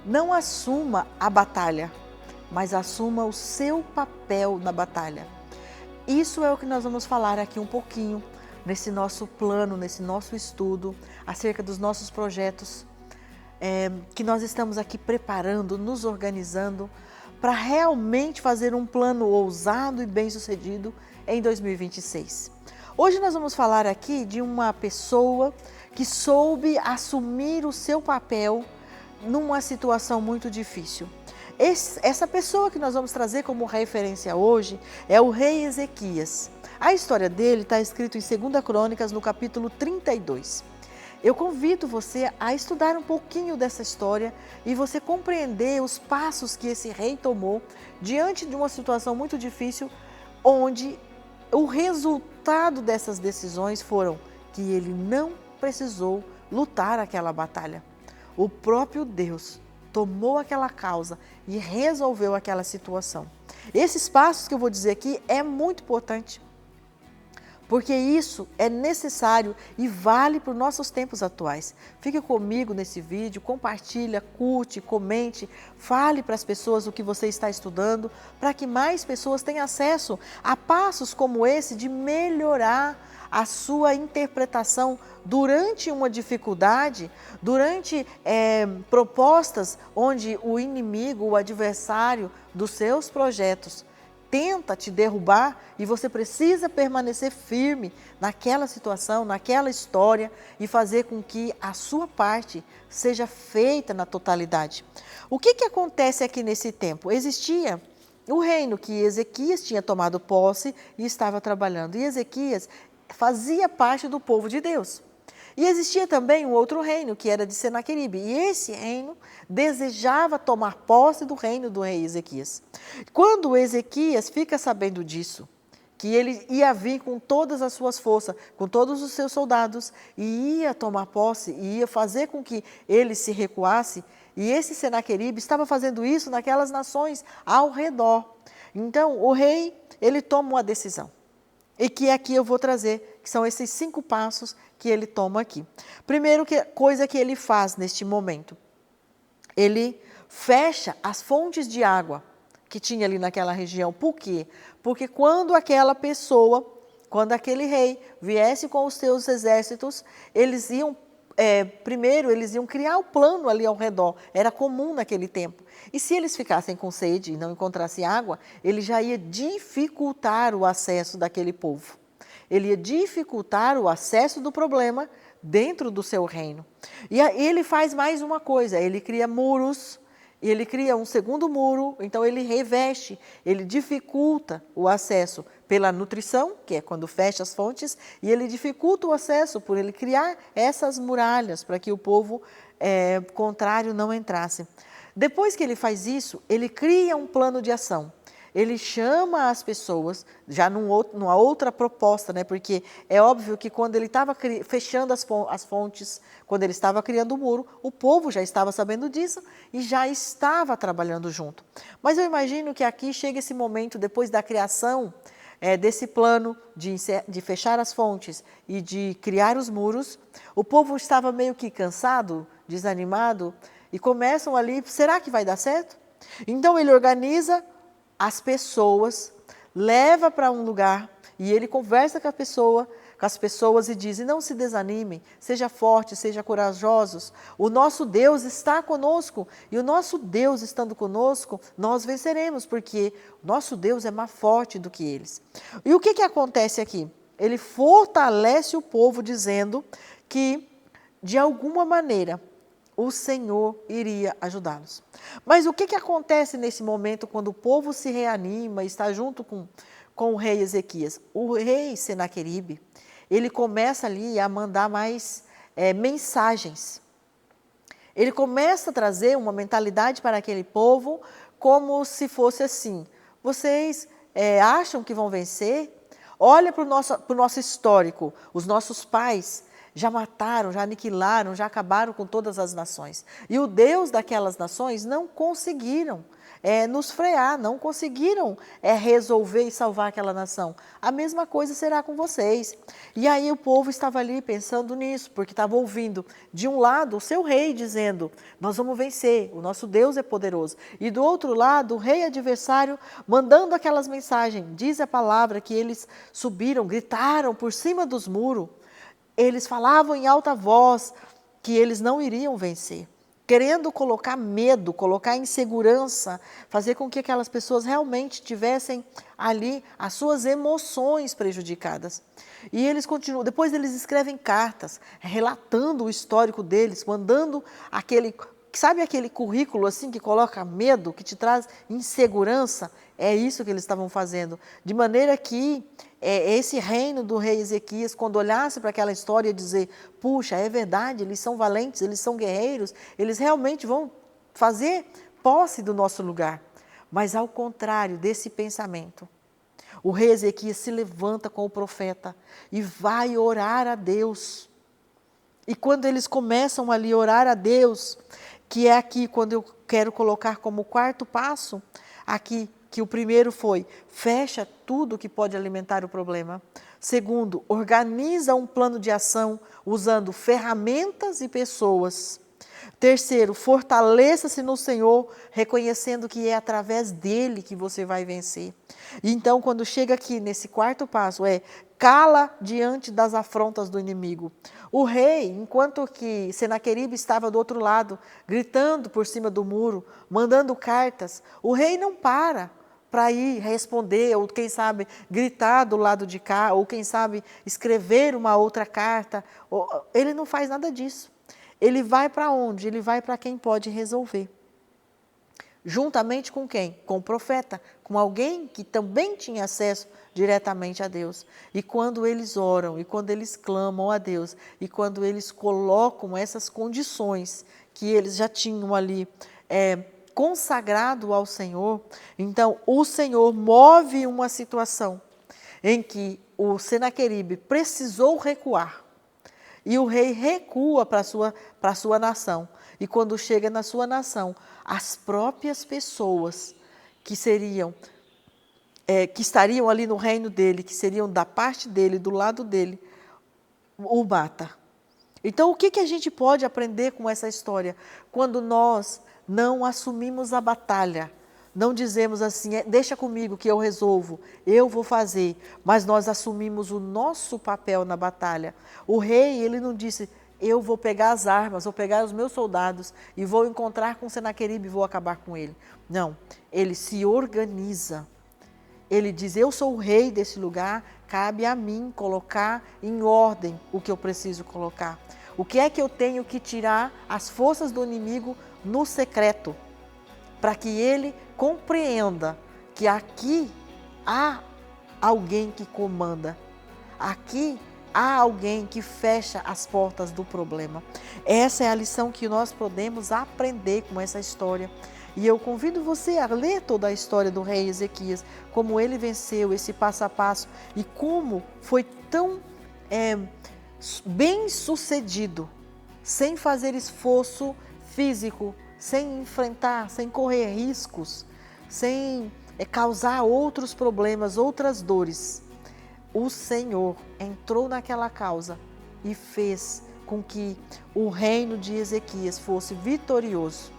Não assuma a batalha, mas assuma o seu papel na batalha. Isso é o que nós vamos falar aqui um pouquinho, nesse nosso plano, nesse nosso estudo, acerca dos nossos projetos, que nós estamos aqui preparando, nos organizando, para realmente fazer um plano ousado e bem-sucedido em 2026. Hoje nós vamos falar aqui de uma pessoa que soube assumir o seu papel numa situação muito difícil. Essa pessoa que nós vamos trazer como referência hoje é o rei Ezequias. A história dele está escrita em 2 Crônicas, no capítulo 32. Eu convido você a estudar um pouquinho dessa história e você compreender os passos que esse rei tomou diante de uma situação muito difícil, onde o resultado dessas decisões foram que ele não precisou lutar aquela batalha. O próprio Deus tomou aquela causa e resolveu aquela situação. Esses passos que eu vou dizer aqui é muito importante, porque isso é necessário e vale para os nossos tempos atuais. Fique comigo nesse vídeo, compartilha, curte, comente, fale para as pessoas o que você está estudando, para que mais pessoas tenham acesso a passos como esse de melhorar a sua interpretação durante uma dificuldade, durante propostas onde o inimigo, o adversário dos seus projetos tenta te derrubar e você precisa permanecer firme naquela situação, naquela história e fazer com que a sua parte seja feita na totalidade. O que acontece aqui nesse tempo? Existia o reino que Ezequias tinha tomado posse e estava trabalhando. E Ezequias fazia parte do povo de Deus. E existia também um outro reino, que era de Senaqueribe. E esse reino desejava tomar posse do reino do rei Ezequias. Quando Ezequias fica sabendo disso, que ele ia vir com todas as suas forças, com todos os seus soldados, e ia tomar posse, e ia fazer com que ele se recuasse, e esse Senaqueribe estava fazendo isso naquelas nações ao redor. Então, o rei, ele toma uma decisão. E que aqui eu vou trazer, que são esses 5 passos que ele toma aqui. Primeiro coisa que ele faz neste momento, ele fecha as fontes de água que tinha ali naquela região. Por quê? Porque quando aquela pessoa, quando aquele rei viesse com os seus exércitos, eles iam, primeiro eles iam criar o plano ali ao redor, era comum naquele tempo. E se eles ficassem com sede e não encontrassem água, ele já ia dificultar o acesso daquele povo. Ele ia dificultar o acesso do problema dentro do seu reino. E ele faz mais uma coisa, ele cria muros, ele cria um segundo muro, então ele reveste, ele dificulta o acesso pela nutrição, que é quando fecha as fontes, e ele dificulta o acesso por ele criar essas muralhas para que o povo contrário não entrasse. Depois que ele faz isso, ele cria um plano de ação. Ele chama as pessoas, já numa outra proposta, né? Porque é óbvio que quando ele estava fechando as fontes, quando ele estava criando o muro, o povo já estava sabendo disso e já estava trabalhando junto. Mas eu imagino que aqui chega esse momento, depois da criação desse plano de fechar as fontes e de criar os muros, o povo estava meio que cansado, desanimado, e começam ali, será que vai dar certo? Então ele organiza as pessoas, leva para um lugar e ele conversa com as pessoas e diz, não se desanimem, seja forte, seja corajosos, o nosso Deus está conosco e o nosso Deus estando conosco, nós venceremos, porque o nosso Deus é mais forte do que eles. E o que acontece aqui? Ele fortalece o povo dizendo que, de alguma maneira, o Senhor iria ajudá-los. Mas o que acontece nesse momento quando o povo se reanima e está junto com o rei Ezequias? O rei Senaqueribe, ele começa ali a mandar mais mensagens. Ele começa a trazer uma mentalidade para aquele povo como se fosse assim, vocês acham que vão vencer? Olha para o nosso histórico, os nossos pais já mataram, já aniquilaram, já acabaram com todas as nações. E o Deus daquelas nações não conseguiram nos frear, não conseguiram resolver e salvar aquela nação. A mesma coisa será com vocês. E aí o povo estava ali pensando nisso, porque estava ouvindo de um lado o seu rei dizendo, nós vamos vencer, o nosso Deus é poderoso. E do outro lado o rei adversário mandando aquelas mensagens. Diz a palavra que eles subiram, gritaram por cima dos muros. Eles falavam em alta voz que eles não iriam vencer, querendo colocar medo, colocar insegurança, fazer com que aquelas pessoas realmente tivessem ali as suas emoções prejudicadas. E eles continuam, depois eles escrevem cartas, relatando o histórico deles, mandando aquele, sabe aquele currículo assim que coloca medo, que te traz insegurança? É isso que eles estavam fazendo, de maneira que esse reino do rei Ezequias, quando olhasse para aquela história e dizer, puxa, é verdade, eles são valentes, eles são guerreiros, eles realmente vão fazer posse do nosso lugar. Mas ao contrário desse pensamento, o rei Ezequias se levanta com o profeta e vai orar a Deus. E quando eles começam ali a orar a Deus, que é aqui quando eu quero colocar como quarto passo, aqui, que o primeiro foi, fecha tudo que pode alimentar o problema. Segundo, organiza um plano de ação usando ferramentas e pessoas. Terceiro, fortaleça-se no Senhor, reconhecendo que é através dele que você vai vencer. Então, quando chega aqui nesse quarto passo, cala diante das afrontas do inimigo. O rei, enquanto que Senaqueribe estava do outro lado, gritando por cima do muro, mandando cartas, o rei não para ir responder, ou quem sabe gritar do lado de cá, ou quem sabe escrever uma outra carta. Ele não faz nada disso. Ele vai para onde? Ele vai para quem pode resolver. Juntamente com quem? Com o profeta, com alguém que também tinha acesso diretamente a Deus. E quando eles oram, e quando eles clamam a Deus, e quando eles colocam essas condições que eles já tinham ali consagrado ao Senhor, então o Senhor move uma situação em que o Senaqueribe precisou recuar. E o rei recua para a sua nação. E quando chega na sua nação, as próprias pessoas que estariam ali no reino dele, que seriam da parte dele, do lado dele, o mata. Então, o que a gente pode aprender com essa história? Quando nós não assumimos a batalha, não dizemos assim, deixa comigo que eu resolvo, eu vou fazer, mas nós assumimos o nosso papel na batalha. O rei, ele não disse, eu vou pegar as armas, vou pegar os meus soldados e vou encontrar com Senaqueribe e vou acabar com ele. Não, ele se organiza. Ele diz, eu sou o rei desse lugar, cabe a mim colocar em ordem o que eu preciso colocar. O que é que eu tenho que tirar as forças do inimigo no secreto? Para que ele compreenda que aqui há alguém que comanda, aqui há alguém que fecha as portas do problema. Essa é a lição que nós podemos aprender com essa história. E eu convido você a ler toda a história do rei Ezequias, como ele venceu esse passo a passo e como foi tão bem sucedido, sem fazer esforço físico, sem enfrentar, sem correr riscos, sem causar outros problemas, outras dores. O Senhor entrou naquela causa e fez com que o reino de Ezequias fosse vitorioso.